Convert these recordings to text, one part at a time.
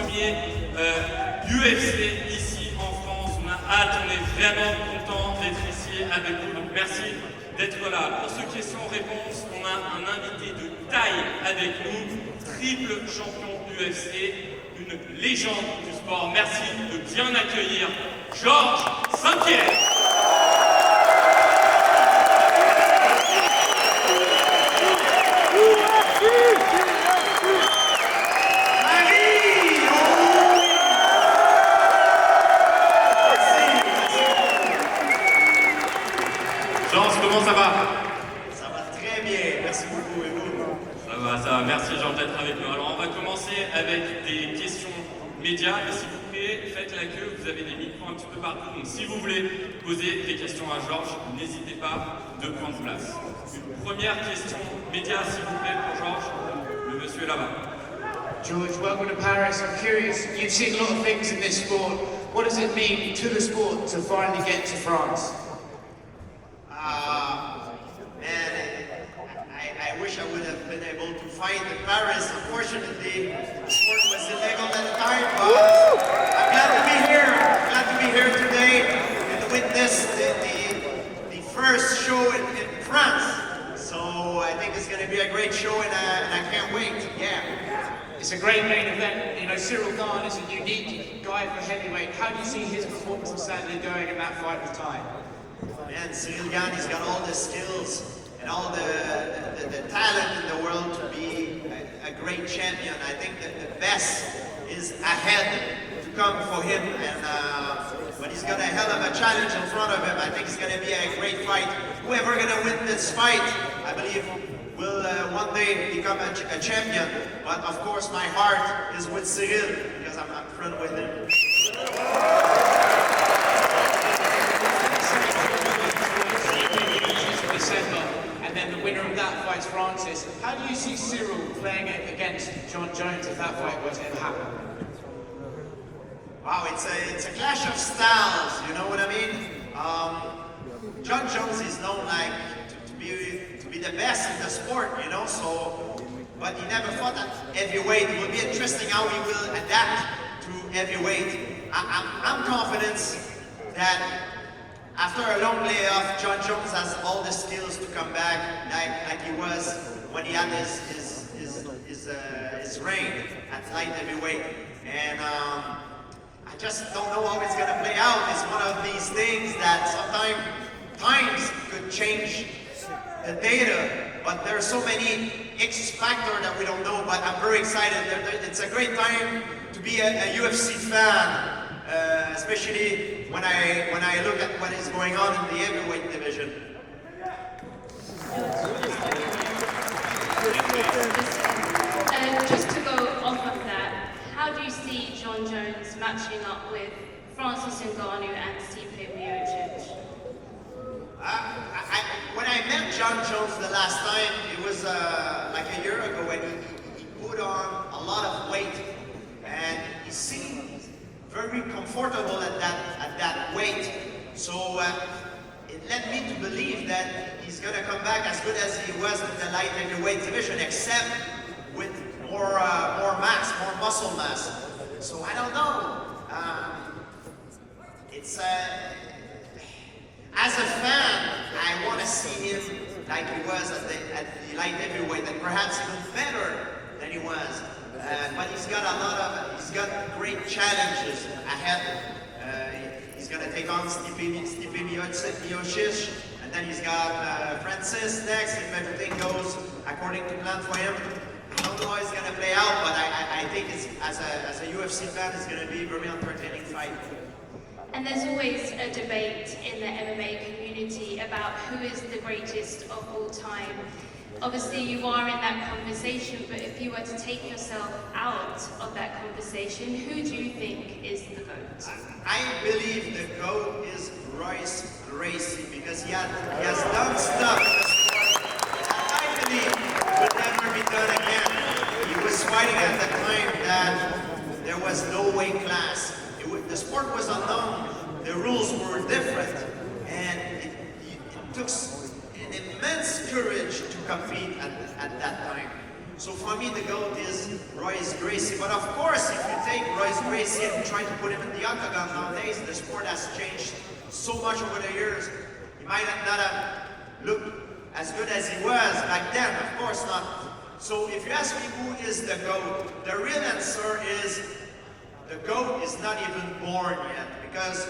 premier UFC ici en France. On a hâte, on est vraiment content d'être ici avec vous. Donc merci d'être là. Pour ce questions-réponses, on a un invité de taille avec nous, triple champion UFC, une légende du sport. Merci de bien accueillir Georges St-Pierre. Comment ça va? Ça va très bien, merci beaucoup et vous? Ça va, merci Jean d'être avec nous. Alors on va commencer avec des questions médias, et s'il vous plaît, faites la queue, vous avez des micros un petit peu partout, donc si vous voulez poser des questions à Georges, n'hésitez pas de prendre place. Une première question média, s'il vous plaît, pour Georges, le monsieur là-bas. George, welcome to Paris. I'm curious, you've seen a lot of things in this sport. What does it mean to the sport to finally get to France? I wish I would have been able to fight in Paris. Unfortunately, the sport was illegal at the time, but I'm glad to be here. I'm glad to be here today and witness the first show in France. So I think it's going to be a great show, and I can't wait. Yeah. It's a great main event. You know, Cyril Gane is a unique guy for heavyweight. How do you see his performance on Saturday going in that fight with time? Man, Cyril Gane, he's got all the skills and all the talent in the world to be a great champion. I think that the best is ahead to come for him, and but he's got a hell of a challenge in front of him. I think it's going to be a great fight. Whoever going to win this fight, I believe, will one day become a champion. But of course, my heart is with Cyril because I'm friend with him. And then the winner of that fights Francis. How do you see Cyril playing it against John Jones if that fight were to ever happen? Wow, it's a clash of styles, you know what I mean? John Jones is known like to be the best in the sport, you know, so, but he never fought at heavyweight. It will be interesting how he will adapt to heavyweight. I'm confident that after a long layoff, John Jones has all the skills to come back like he was when he had his reign at light heavyweight. And I just don't know how it's going to play out. It's one of these things that sometimes could change the data, but there are so many X factors that we don't know, but I'm very excited. It's a great time to be a UFC fan. Especially when I look at what is going on in the heavyweight division. Just to go off of that, how do you see John Jones matching up with Francis Ngannou and St-pierre? When I met John Jones the last time, it was like a year ago when he put on a lot of weight, and he seemed very comfortable at that weight. So it led me to believe that he's going to come back as good as he was in the light heavyweight division, except with more mass, more muscle mass. So I don't know. As a fan, I want to see him like he was at the light heavyweight, and perhaps even better than he was. But he's got great challenges ahead. He's going to take on St-pierre, and then he's got Francis next, if everything goes according to plan for him. I don't know how it's going to play out, but I think as a UFC fan, it's going to be a very entertaining fight. And there's always a debate in the MMA community about who is the greatest of all time. Obviously you are in that conversation, but if you were to take yourself out of that conversation, who do you think is the GOAT? I believe the GOAT is Royce Gracie, because he has done stuff that I believe would never be done again. He was fighting at the time that there was no weight class. The sport was unknown, the rules were different, and it took an immense courage to compete at that time. So for me, the GOAT is Royce Gracie. But of course, if you take Royce Gracie and try to put him in the octagon nowadays. The sport has changed so much over the years. He might not have looked as good as he was back then, of course not. So if you ask me who is the GOAT, the real answer is the GOAT is not even born yet, because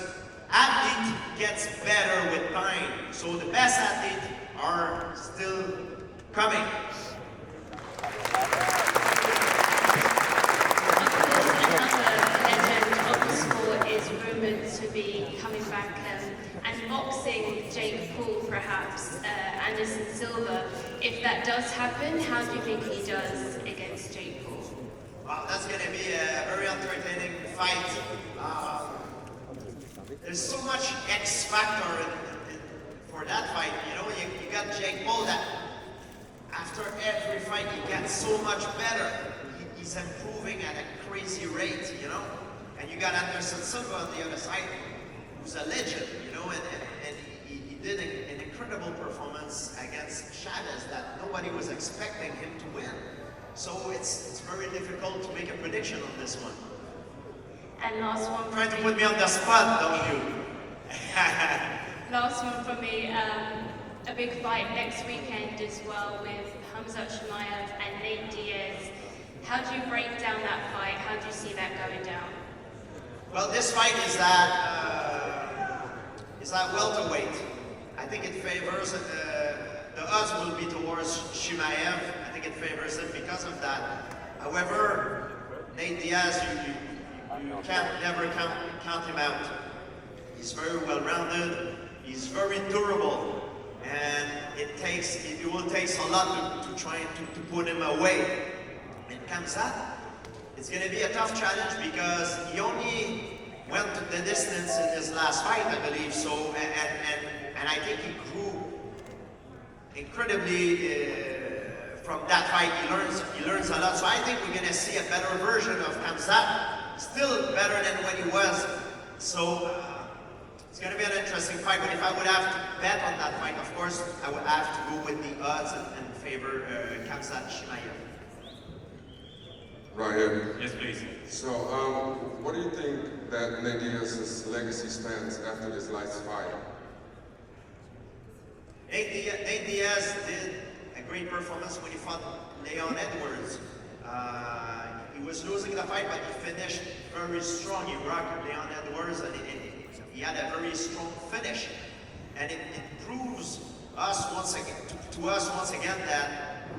athlete gets better with time. So the best athletes are still coming. Is rumoured to be coming back and boxing Jake Paul, perhaps Anderson Silva. If that does happen, how do you think he does against Jake Paul? Wow, that's going to be a very entertaining fight. There's so much X factor for that fight. You know, you got Jake Paul that after every fight he gets so much better. He's improving at a crazy rate, you know. And you got Anderson Silva on the other side, who's a legend, you know, and he did an incredible performance against Chavez that nobody was expecting him to win. So it's very difficult to make a prediction on this one. And last one. Trying to put me on the spot, don't you? Last one for me. A big fight next weekend as well with Khamzat Chimaev and Nate Diaz. How do you break down that fight? How do you see that going down? Well, this fight is at welterweight. I think it favors, the odds will be towards Chimaev. I think it favors him because of that. However, Nate Diaz, you can't never count him out. He's very well-rounded, he's very durable, and it will take a lot to try to put him away. And Khamzat, it's going to be a tough challenge because he only went the distance in his last fight, I believe. So, and I think he grew incredibly from that fight. He learns a lot. So I think we're going to see a better version of Khamzat, still better than when he was. So it's going to be an interesting fight. But if I would have to bet on that fight, of course, I would have to go with the odds and favor Khamzat Chimaev. Right here. Yes, please. So, what do you think that Nate Diaz's legacy stands after this last fight? Nate Diaz did a great performance when he fought Leon Edwards. He was losing the fight, but he finished very strong. He rocked Leon Edwards, and he had a very strong finish. And it proves us once again that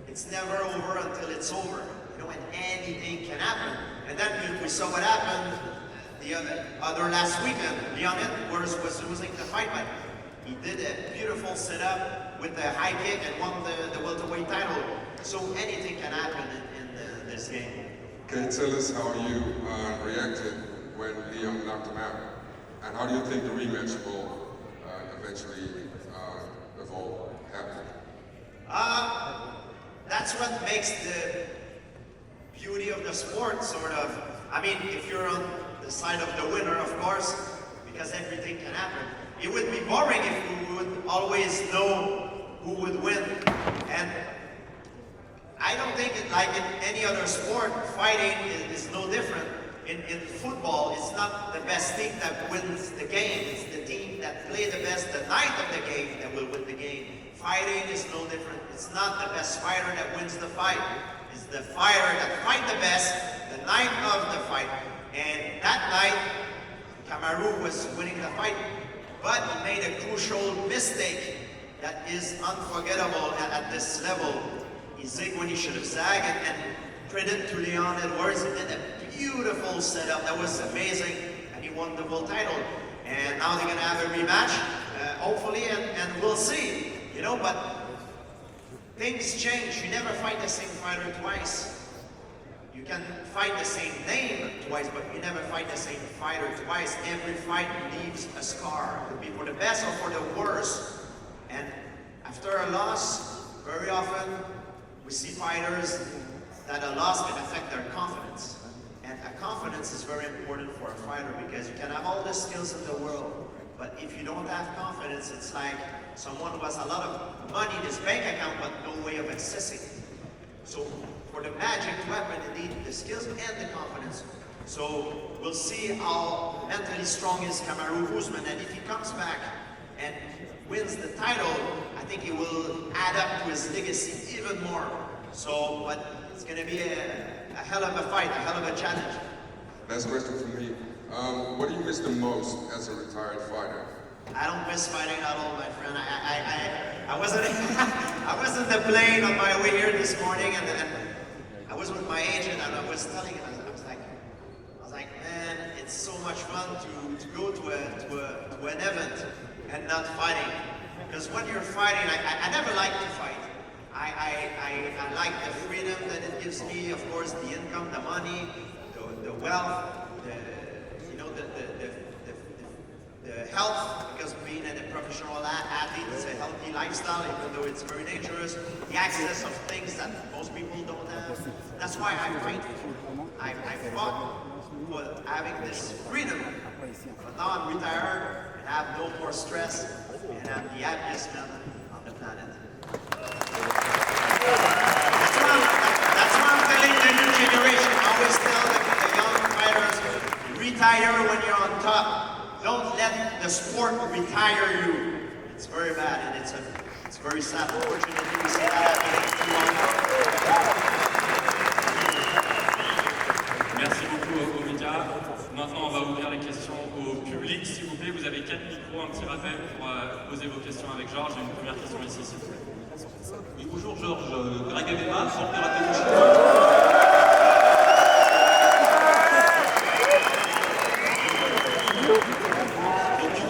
it's never over until it's over. You know, and anything can happen. And then we saw what happened the other last weekend. Leon Edwards was losing the fight, but he did a beautiful setup with the high kick and won the welterweight title. So anything can happen in this game. Can you tell us how you reacted when Leon knocked him out? And how do you think the rematch will eventually happen? That's what makes the beauty of the sport, sort of. I mean, if you're on the side of the winner, of course, because everything can happen. It would be boring if we would always know who would win. And I don't think like in any other sport, fighting is no different. In football, it's not the best team that wins the game. It's the team that play the best the night of the game that will win the game. Fighting is no different. It's not the best fighter that wins the fight. It's the fighter that fight the best the night of the fight. And that night, Kamaru was winning the fight, but he made a crucial mistake that is unforgettable at this level. He zigged when he should have zagged, and credit to Leon Edwards. He did a beautiful setup. That was amazing, and he won the world title. And now they're gonna have a rematch, hopefully, and we'll see. You know, but things change. You never fight the same fighter twice. You can fight the same name twice, but you never fight the same fighter twice. Every fight leaves a scar. It could be for the best or for the worst. And after a loss, very often we see fighters that a loss can affect their confidence. And a confidence is very important for a fighter because you can have all the skills in the world, but if you don't have confidence, it's like someone who has a lot of money in his bank account but no way of accessing. So for for the magic weapon, you need the skills and the confidence. So we'll see how mentally strong is Kamaru Usman, and if he comes back and wins the title, I think it will add up to his legacy even more. So, but it's going to be a hell of a fight, a hell of a challenge. Last question for me. What do you miss the most as a retired fighter? I don't miss fighting at all, my friend. I wasn't I was in the plane on my way here this morning, and then I was with my agent, and I was telling him, I was like, man, it's so much fun to go to an event and not fighting. Because when you're fighting, I never like to fight. I like the freedom that it gives me, of course, the income, the money, the wealth, the health, because being a professional athlete is a healthy lifestyle, even though it's very dangerous. The access of things that most people don't have. That's why I fight. I fought for having this freedom. But now I'm retired and I have no more stress, and I'm the happiest man on the planet. That's why I'm telling the new generation. I always tell the young fighters, retire when you're on top. Don't let the sport retire you. It's very bad, and it's very sad. Unfortunately, we see that happening too long. Merci beaucoup aux médias. Maintenant, on va ouvrir les questions au public. S'il vous plaît, vous avez 4 micros, un petit rappel pour poser vos questions avec Georges. J'ai une première question ici, s'il vous plaît. Oui, bonjour Georges, Greg MMA, sans pirater le chinois.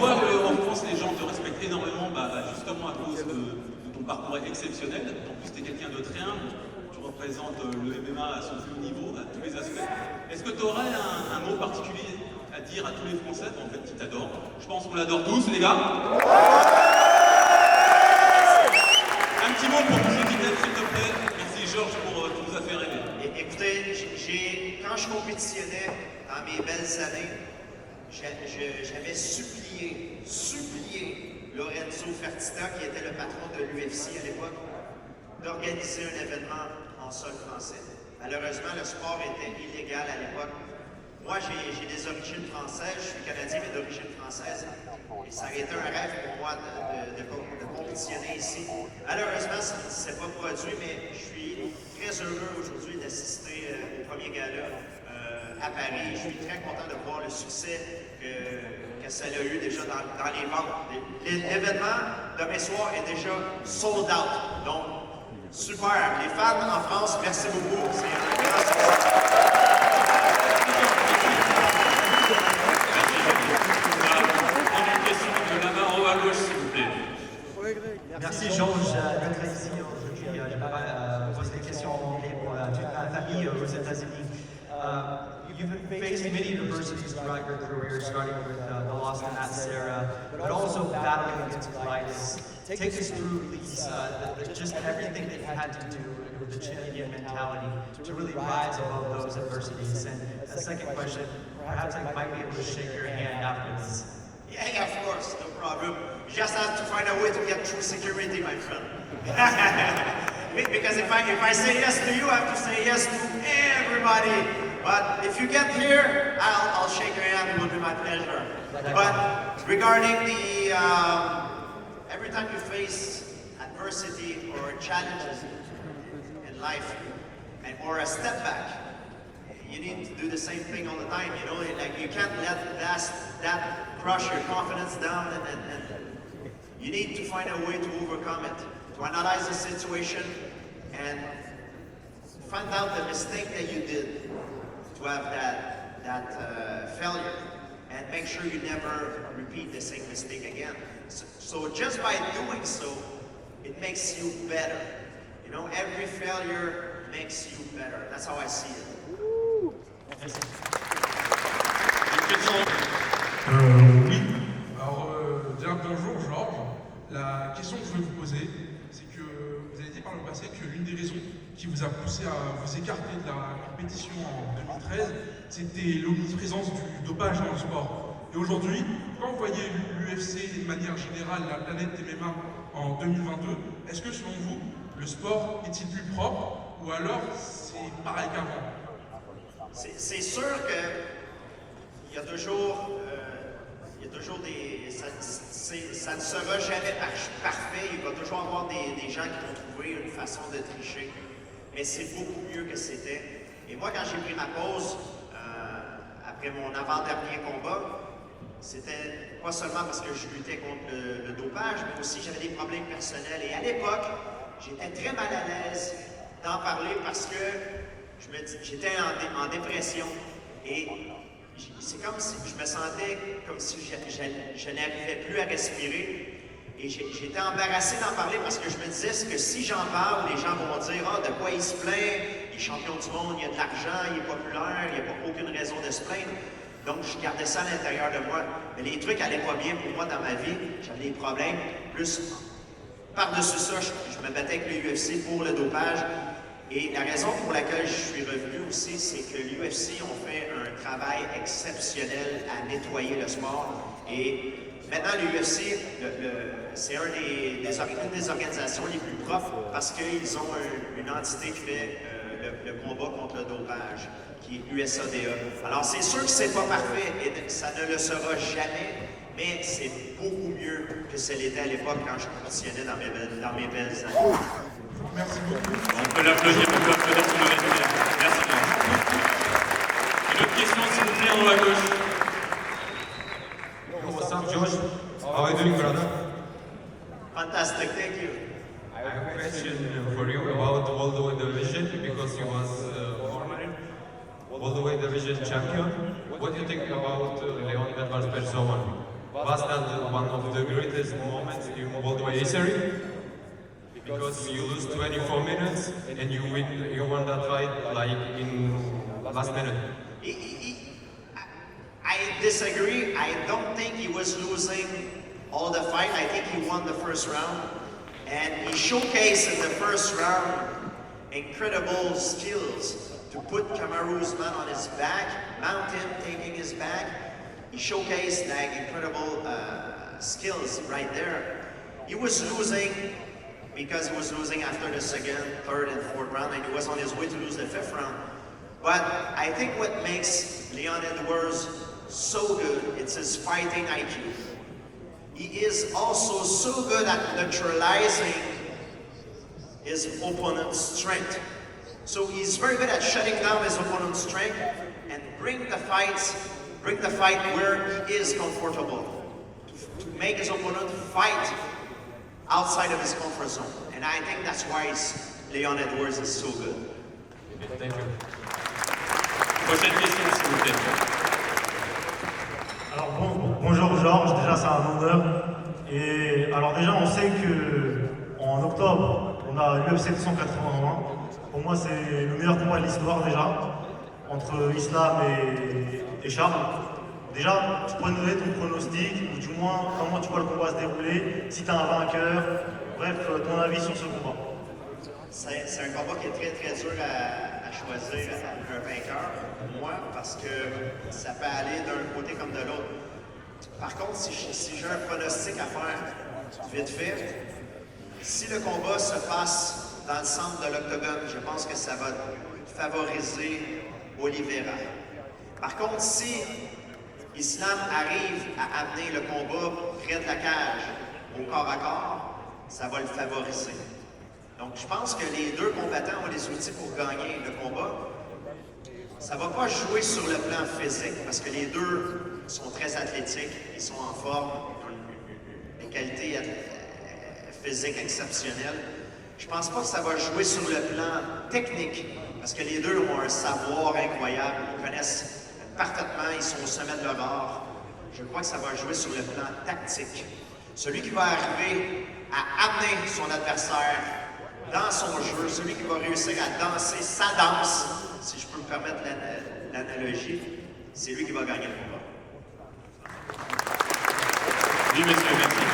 En France, les gens te respectent énormément, justement à cause de ton parcours exceptionnel. En plus, tu es quelqu'un de très humble. Tu représentes le MMA à son plus haut niveau, à tous les aspects. Est-ce que tu aurais un mot particulier à dire à tous les Français, en fait, qui t'adorent? Je pense qu'on l'adore tous, les gars. Un petit mot pour tous ceux qui t'aiment, s'il te plaît. Merci Georges pour tu nous as fait rêver. Écoutez, quand je compétitionnais dans mes belles années, j'avais supplié Lorenzo Fertitta, qui était le patron de l'UFC à l'époque, d'organiser un événement en sol français. Malheureusement, le sport était illégal à l'époque. Moi, j'ai des origines françaises, je suis canadien, mais d'origine française. Et ça a été un rêve pour moi de compétitionner ici. Malheureusement, ça ne s'est pas produit, mais je suis très heureux aujourd'hui d'assister au premier gala à Paris. Je suis très content de voir le succès que ça a eu déjà dans les ventes. L'événement demain soir est déjà sold out. Donc, super. Les fans en France, merci beaucoup. C'est un grand succès. Une question de là-bas en haut à gauche, s'il vous plaît. Merci Georges d'être ici aujourd'hui. J'aimerais poser des questions en anglais pour toute ma famille aux États-Unis. You've faced many adversities throughout your career, starting with the loss to Matt Serra, but also battling against colitis. Take us through just everything that you had to do with the champion mentality to really rise above those adversities. And a second question, perhaps I might be able to shake your hand after this. Yeah, of course, no problem. You just have to find a way to get through security, my friend. Because if I say yes to you, I have to say yes to everybody. But if you get here, I'll shake your hand. It will be my pleasure. But regarding the every time you face adversity or challenges in life, or a step back, you need to do the same thing all the time. You know, like you can't let that crush your confidence down, and you need to find a way to overcome it. To analyze the situation and find out the mistake that you did, to have that failure, and make sure you never repeat the same mistake again. So just by doing so, it makes you better. You know, every failure makes you better. That's how I see it. Oui, alors bien bonjour Georges. La question que je voulais vous poser, c'est que vous avez dit par le passé que l'une des raisons qui vous a poussé à vous écarter de la compétition en 2013, c'était l'omniprésence du dopage dans le sport. Et aujourd'hui, quand vous voyez l'UFC de manière générale, la planète MMA en 2022, est-ce que selon vous, le sport est-il plus propre ou alors c'est pareil qu'avant? C'est sûr que il y a toujours des... Ça ne sera jamais parfait. Il va toujours avoir des gens qui vont trouver une façon de tricher. Mais c'est beaucoup mieux que c'était. Et moi, quand j'ai pris ma pause, après mon avant-dernier combat, c'était pas seulement parce que je luttais contre le dopage, mais aussi j'avais des problèmes personnels. Et à l'époque, j'étais très mal à l'aise d'en parler parce que j'étais en dépression. Et c'est comme si je me sentais comme si je n'arrivais plus à respirer. Et j'étais embarrassé d'en parler parce que je me disais que si j'en parle, les gens vont dire « Ah, de quoi il se plaint? Il est champion du monde, il a de l'argent, il est populaire, il n'y a pas aucune raison de se plaindre. » Donc, je gardais ça à l'intérieur de moi. Mais les trucs n'allaient pas bien pour moi dans ma vie. J'avais des problèmes. Plus, par-dessus ça, je me battais avec le UFC pour le dopage. Et la raison pour laquelle je suis revenu aussi, c'est que l'UFC ont fait un travail exceptionnel à nettoyer le sport. Et maintenant, l'UFC, c'est une des organisations les plus propres parce qu'ils ont une entité qui fait le combat contre le dopage, qui est USADA. Alors, c'est sûr que c'est pas parfait et ça ne le sera jamais, mais c'est beaucoup mieux que ce l'était à l'époque quand je compétitionnais dans mes belles années. Merci beaucoup. On peut l'applaudir son honnêteté. Merci bien. Une autre question, s'il vous plaît, en haut à gauche. What's up, Josh? How are you doing, brother? Fantastic, thank you. I have a question for you about the welterweight division because you was former welterweight division champion. What do you think about Leon Edwards persona? Was that one of the greatest moments in welterweight history? Because you lose 24 minutes and you won that fight like in last minute. I disagree. I don't think he was losing all the fight. I think he won the first round. And he showcased in the first round incredible skills to put Kamaru Usman on his back, mount him, taking his back. He showcased like incredible skills right there. He was losing because he was losing after the second, third, and fourth round, and he was on his way to lose the fifth round. But I think what makes Leon Edwards so good, it's his fighting IQ. He is also so good at neutralizing his opponent's strength. So he's very good at shutting down his opponent's strength and bring the fight where he is comfortable, to make his opponent fight outside of his comfort zone. And I think that's why Leon Edwards is so good. Thank you. Prochaine question, s'il vous plaît. Alors bonjour Georges, déjà c'est un honneur. Et alors déjà on sait que en octobre on a l'UFC 281. Pour moi c'est le meilleur combat de l'histoire déjà, entre Islam et Charles. Déjà, tu pourrais nous donner ton pronostic, ou du moins comment tu vois le combat se dérouler, si tu as un vainqueur, bref, ton avis sur ce combat. C'est un combat qui est très très dur à choisir un vainqueur pour moi parce que ça peut aller d'un côté comme de l'autre. Par contre, si j'ai un pronostic à faire vite fait, si le combat se passe dans le centre de l'octogone, je pense que ça va favoriser Oliveira. Par contre, si Islam arrive à amener le combat près de la cage, au corps à corps, ça va le favoriser. Donc, je pense que les deux combattants ont les outils pour gagner le combat. Ça ne va pas jouer sur le plan physique, parce que les deux sont très athlétiques, ils sont en forme, ils ont des qualités physiques exceptionnelles. Je ne pense pas que ça va jouer sur le plan technique, parce que les deux ont un savoir incroyable, ils connaissent parfaitement, ils sont au sommet de leur art. Je crois que ça va jouer sur le plan tactique. Celui qui va arriver à amener son adversaire dans son jeu, celui qui va réussir à danser sa danse, si je peux me permettre l'analogie, c'est lui qui va gagner le combat. Oui, monsieur, merci.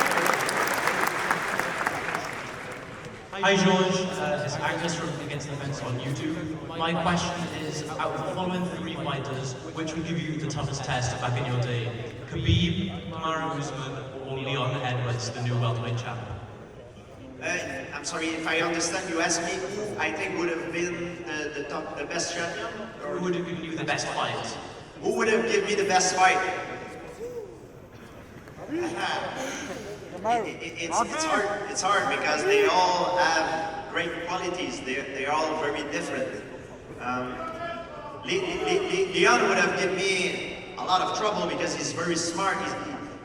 Hi George, it's Agnes from Against the Fence on YouTube. My question is, out of the following three fighters, which would give you the toughest test back in your day? Khabib, Kamaru Usman, or Leon Edwards, the new welterweight champ? I'm sorry, if I understand, you asked me who I think would have been the best champion? Who would have given you the best fight? Who would have given me the best fight? It's hard because they all have great qualities. They're all very different. Leon would have given me a lot of trouble because he's very smart.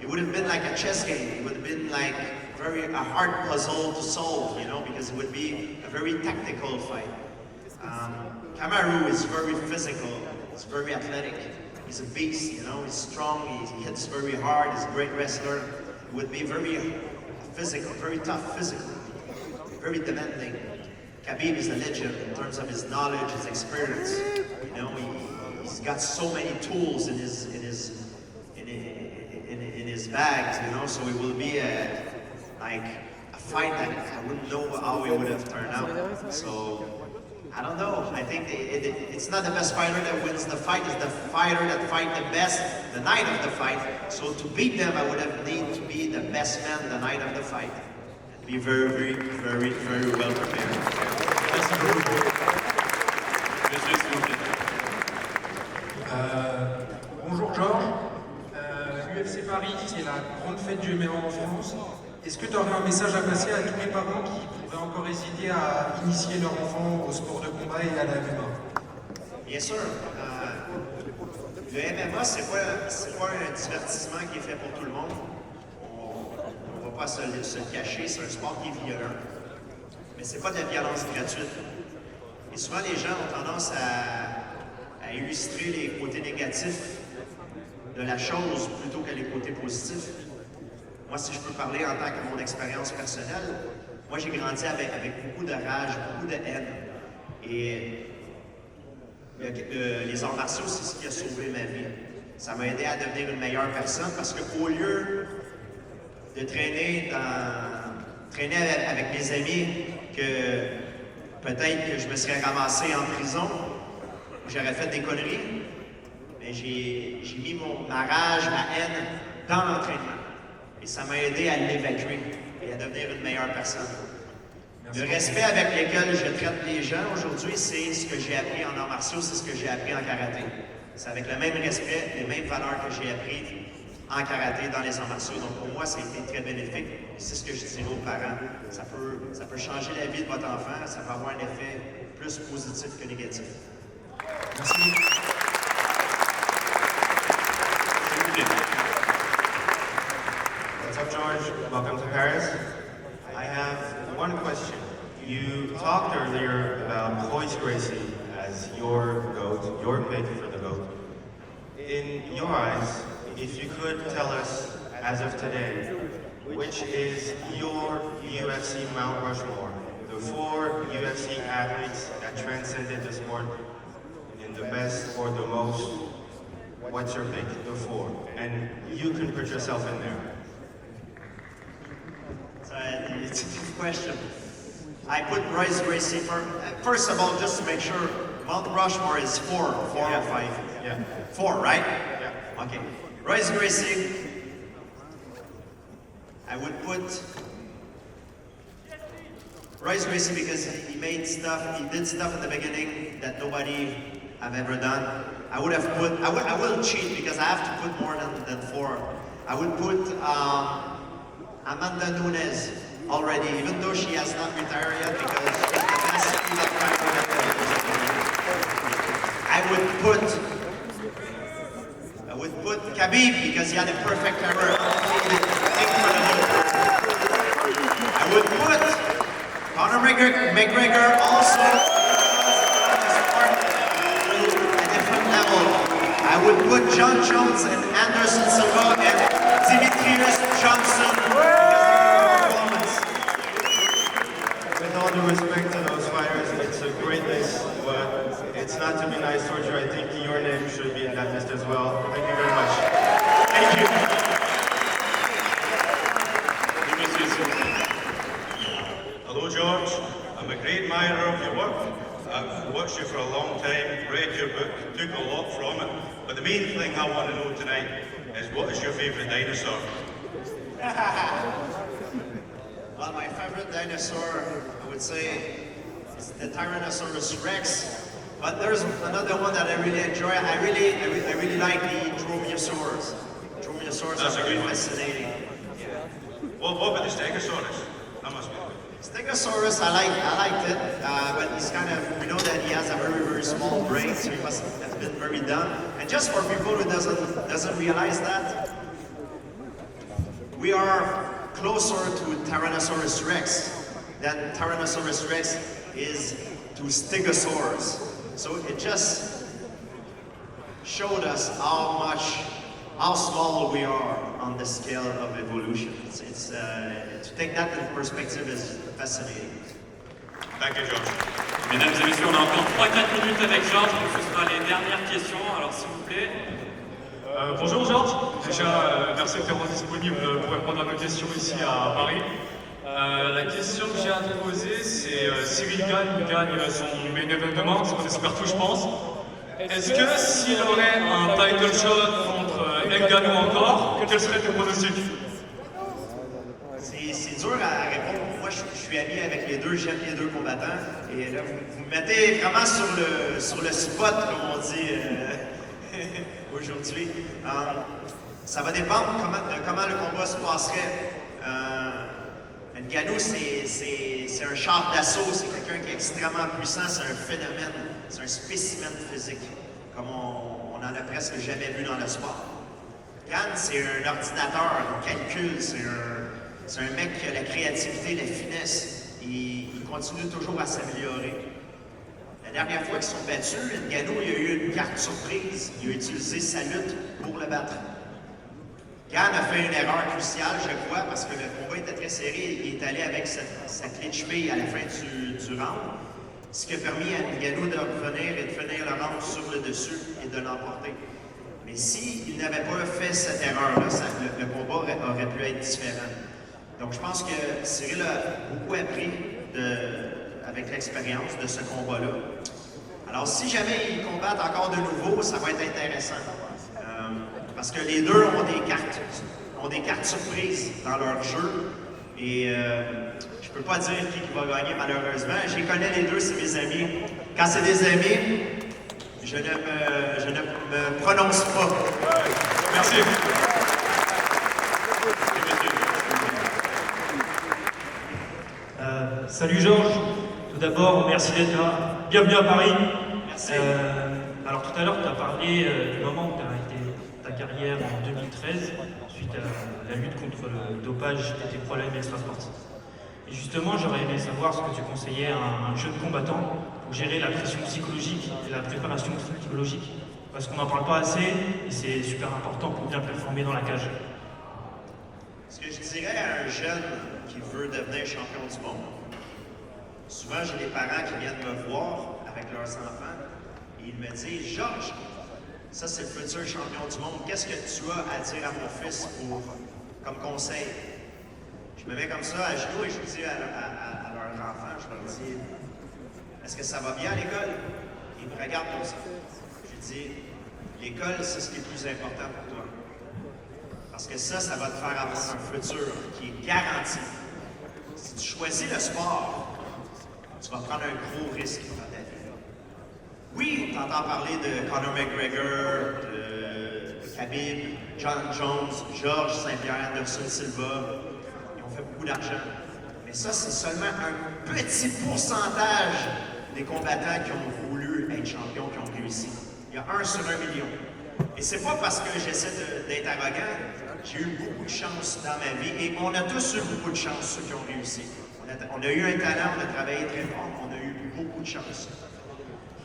It would have been like a chess game. It would have been like a hard puzzle to solve, you know, because it would be a very tactical fight. Kamaru is very physical. He's very athletic. He's a beast, you know. He's strong. He hits very hard. He's a great wrestler. It would be very physical, very tough physically, very demanding. Khabib is a legend in terms of his knowledge, his experience. You know, he's got so many tools in his bags. You know, so it will be like a fight that I wouldn't know how it would have turned out. So I don't know. I think it's not the best fighter that wins the fight. It's the fighter that fights the best the night of the fight. So to beat them, I would have need to be the best man the night of the fight. Be very, very, very, very well prepared. Bonjour Georges. L'UFC Paris, c'est la grande fête du MMA en France. Est-ce que tu aurais un message à passer à tous les parents qui pourraient encore hésiter à initier leur enfant au sport de combat et à la MMA? Bien sûr. Le MMA, c'est pas un divertissement qui est fait pour tout le monde. On va pas se le cacher, c'est un sport qui est violent. Mais c'est pas de la violence gratuite. Et souvent, les gens ont tendance à illustrer les côtés négatifs de la chose plutôt que les côtés positifs. Moi, si je peux parler en tant que mon expérience personnelle, moi j'ai grandi avec beaucoup de rage, beaucoup de haine. Et les arts martiaux, c'est ce qui a sauvé ma vie. Ça m'a aidé à devenir une meilleure personne parce qu'au lieu de traîner avec mes amis, que peut-être que je me serais ramassé en prison, j'aurais fait des conneries, mais j'ai mis ma rage, ma haine dans l'entraînement. Et ça m'a aidé à l'évacuer et à devenir une meilleure personne. Le respect avec lequel je traite les gens aujourd'hui, c'est ce que j'ai appris en arts martiaux, c'est ce que j'ai appris en karaté. C'est avec le même respect, les mêmes valeurs que j'ai appris en karaté dans les arts martiaux. Donc pour moi, ça a été très bénéfique. Et c'est ce que je dirais aux parents. Ça peut changer la vie de votre enfant, ça peut avoir un effet plus positif que négatif. Merci. What's up, George? Welcome to Paris. I have one question. You talked earlier about Royce Gracie as your GOAT, your pick for the GOAT. In your eyes, if you could tell us, as of today, which is your UFC Mount Rushmore, the 4 UFC athletes that transcended the sport in the best or the most, what's your pick, the 4? And you can put yourself in there. It's a good question. I put Royce Gracie first of all, just to make sure, Mount Rushmore is 4 or 5. Yeah. 4, right? Yeah. Okay. Royce Gracie, I would put Royce Gracie because he did stuff at the beginning that nobody have ever done. I will cheat because I have to put more than 4. I would put Amanda Nunes already, even though she has not retired yet because she's the best female fighter that I would put Khabib because he had a perfect career. I would put Conor McGregor also a different level. I would put John Jones and Anderson Silva and Demetrius Johnson With all due respect to those fighters, it's a great list, but it's not to be nice towards you. I think your name should be in that list as well. Thank you very much. Thank you. Hello, George. I'm a great admirer of your work. I've watched you for a long time, read your book, took a lot from it. But the main thing I want to know tonight is what is your favourite dinosaur? Well, my favorite dinosaur, I would say, is the Tyrannosaurus Rex. But there's another one that I really enjoy. I really like the Dromaeosaurs. Dromaeosaurs are very fascinating. Well, what about the Stegosaurus? That must be good. Stegosaurus, I liked it, but he's kind of, we know that he has a very small brain, so he must have been very dumb. And just for people who doesn't realize that, we are closer to Tyrannosaurus Rex than Tyrannosaurus Rex is to Stegosaurus. So it just showed us how small we are on the scale of evolution. To take that in perspective is fascinating. Thank you, George. Mesdames et messieurs, on a encore 3-4 minutes avec Georges, donc ce sera les dernières questions. Alors s'il vous plaît. Bonjour Georges, déjà merci de t'être disponible pour répondre à nos questions ici à Paris. La question que j'ai à te poser, c'est Cyril gagne son main event, c'est qu'on espère tout je pense. Est-ce que s'il aurait un title shot contre Ngannou encore, quels seraient tes pronostics? C'est dur à répondre. Moi, je suis ami avec les deux, j'aime les deux combattants. Et là, vous me mettez vraiment sur le spot, comme on dit aujourd'hui. Ça va dépendre de comment le combat se passerait. Ngannou, c'est un char d'assaut, c'est quelqu'un qui est extrêmement puissant, c'est un phénomène, c'est un spécimen physique, comme on en a presque jamais vu dans le sport. Yann, c'est un ordinateur, un calcul, c'est un mec qui a la créativité, la finesse, il continue toujours à s'améliorer. La dernière fois qu'ils sont battus, Ngannou, il a eu une carte surprise, il a utilisé sa lutte pour le battre. Yann a fait une erreur cruciale, je crois, parce que le combat était très serré. Il est allé avec sa clé de cheville à la fin du round, ce qui a permis à Ngannou de revenir et de finir le round sur le dessus et de l'emporter. Mais s'il n'avait pas fait cette erreur-là, le combat aurait pu être différent. Donc je pense que Cyril a beaucoup appris avec l'expérience de ce combat-là. Alors si jamais ils combattent encore de nouveau, ça va être intéressant. Parce que les deux ont des cartes surprises dans leur jeu. Et je peux pas dire qui va gagner malheureusement. Je les connais les deux, c'est mes amis. Quand c'est des amis, je ne me prononce pas. Merci. Salut Georges, tout d'abord merci d'être là. Bienvenue à Paris. Merci. Alors tout à l'heure tu as parlé du moment où tu as arrêté ta carrière en 2013, suite à la lutte contre le dopage et tes problèmes extrasportifs. Et justement, j'aurais aimé savoir ce que tu conseillais à un jeune combattant pour gérer la pression psychologique et la préparation psychologique. Parce qu'on n'en parle pas assez et c'est super important pour bien performer dans la cage. Ce que je dirais à un jeune qui veut devenir champion du monde, souvent j'ai des parents qui viennent me voir avec leurs enfants et ils me disent « Georges, ça, c'est le futur champion du monde. Qu'est-ce que tu as à dire à mon fils comme conseil? » Je me mets comme ça à genoux et je dis à leurs enfants, je leur dis « Est-ce que ça va bien à l'école? » Ils me regardent comme ça. Je dis « L'école, c'est ce qui est le plus important pour toi. Parce que ça va te faire avoir un futur qui est garanti. Si tu choisis le sport, tu vas prendre un gros risque dans ta vie. Oui, tu entends parler de Conor McGregor, de Khabib, John Jones, Georges St-pierre, Anderson Silva. Ils ont fait beaucoup d'argent. Mais ça, c'est seulement un petit pourcentage des combattants qui ont voulu être champions, qui ont réussi. Il y a 1 sur 1 million. Et c'est pas parce que j'essaie d'être arrogant. J'ai eu beaucoup de chance dans ma vie. Et on a tous eu beaucoup de chance, ceux qui ont réussi. On a eu un talent, on a travaillé très fort, on a eu beaucoup de chance.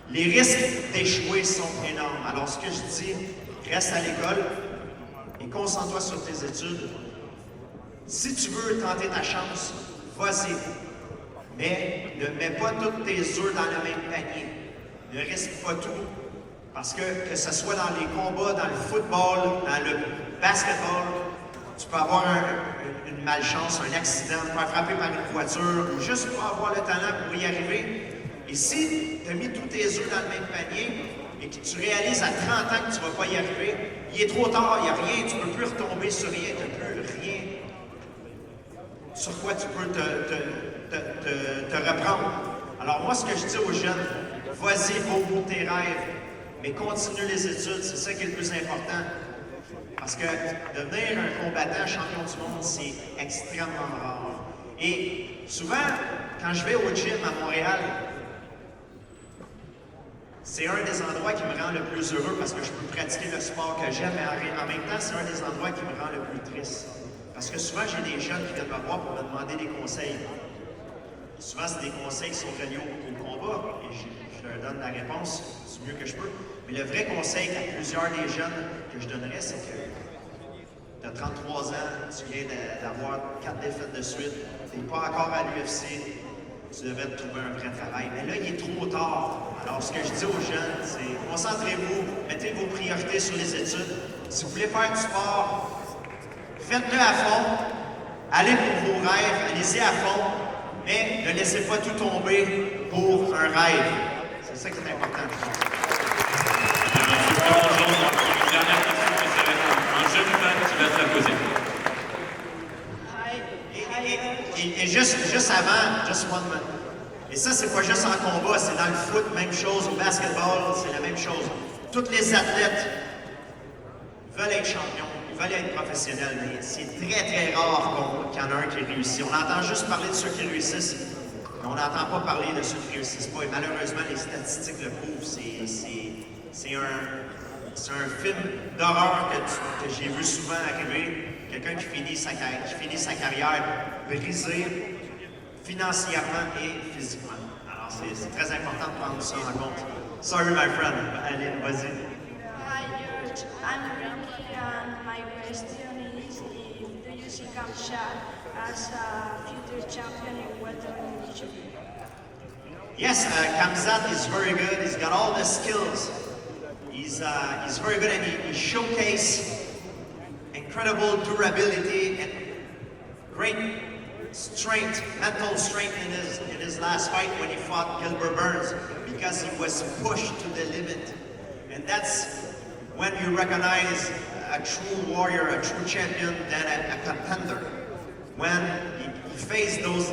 Les risques d'échouer sont énormes. Alors, ce que je dis, reste à l'école et concentre-toi sur tes études. Si tu veux tenter ta chance, vas-y. Mais ne mets pas tous tes œufs dans le même panier. Ne risque pas tout. Parce que ce soit dans les combats, dans le football, dans le basketball, tu peux avoir une malchance, un accident, te faire frapper par une voiture, ou juste pour avoir le talent pour y arriver. Et si tu as mis tous tes œufs dans le même panier et que tu réalises à 30 ans que tu ne vas pas y arriver, il est trop tard, il n'y a rien, tu ne peux plus retomber sur rien, tu ne peux rien. sur quoi tu peux te reprendre. Alors moi, ce que je dis aux jeunes, vas-y, va au bout de tes rêves, mais continue les études, c'est ça qui est le plus important. Parce que devenir un combattant champion du monde, c'est extrêmement rare. Et souvent, quand je vais au gym à Montréal, c'est un des endroits qui me rend le plus heureux parce que je peux pratiquer le sport que j'aime, mais en même temps, c'est un des endroits qui me rend le plus triste. Parce que souvent, j'ai des jeunes qui viennent me voir pour me demander des conseils. Et souvent, c'est des conseils qui sont reliés au combat, et je leur donne la réponse du mieux que je peux. Mais le vrai conseil qu'à plusieurs des jeunes que je donnerais, c'est que tu as 33 ans, tu viens d'avoir 4 défaites de suite, tu n'es pas encore à l'UFC, tu devrais te trouver un vrai travail. Mais là, il est trop tard. Alors, ce que je dis aux jeunes, c'est concentrez-vous, mettez vos priorités sur les études. Si vous voulez faire du sport, faites-le à fond, allez pour vos rêves, allez-y à fond, mais ne laissez pas tout tomber pour un rêve. C'est ça qui est important. Une dernière question, mais ça va être un jeune fan qui va te la poser. Et juste avant, just one minute. Et ça, c'est pas juste en combat, c'est dans le foot, même chose, au basketball, c'est la même chose. Tous les athlètes veulent être champions, ils veulent être professionnels, mais c'est très très rare qu'il y en a un qui réussit. On entend juste parler de ceux qui réussissent, mais on n'entend pas parler de ceux qui réussissent pas. Et malheureusement, les statistiques le prouvent. C'est un film d'horreur que j'ai vu souvent arriver. Quelqu'un qui finit sa carrière brisée financièrement et physiquement. Alors, c'est très important de prendre ça en compte. Sorry, my friend. Allez, vas-y. Hi, George. I'm Ricky, and my question is, do you see Kamsat as a future champion in welterweight division? Yes, Kamsat is very good. He's got all the skills. He's very good, and he showcased incredible durability and great strength, mental strength in his last fight when he fought Gilbert Burns, because he was pushed to the limit. And that's when you recognize a true warrior, a true champion, than a contender. When he faced those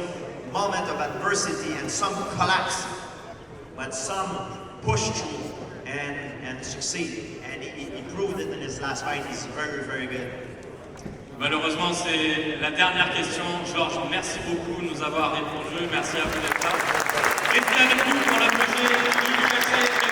moments of adversity and some collapse, when some push through and succeed. And he proved it in his last fight. He's very, very good. Malheureusement, c'est la dernière question. Georges, merci beaucoup de nous avoir répondu. Merci à vous d'être là. Restez avec nous pour la prochaine UFC.